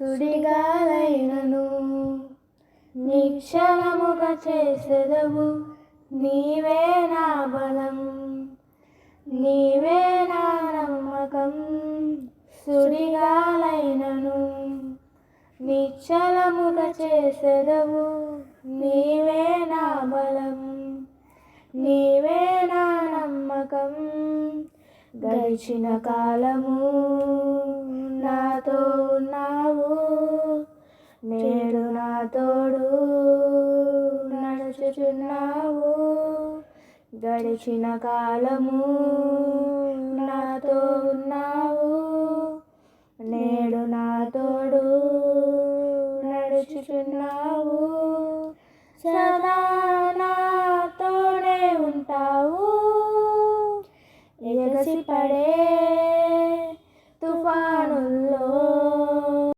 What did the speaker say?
సుడిగాలైనను నిశ్చలముగా చేసెదవు. నీవే నా బలం, నీవే నా నమ్మకం. సుడిగాలైనను నిశ్చలముగా చేసెదవు. నీవే నా బలం, నీవే నా నమ్మకం. గడిచిన కాలము నాతో ఉన్నావు, నేడు నా తోడు నడుచుచున్నావు. గడిచిన కాలము నాతో ఉన్నావు, నేడు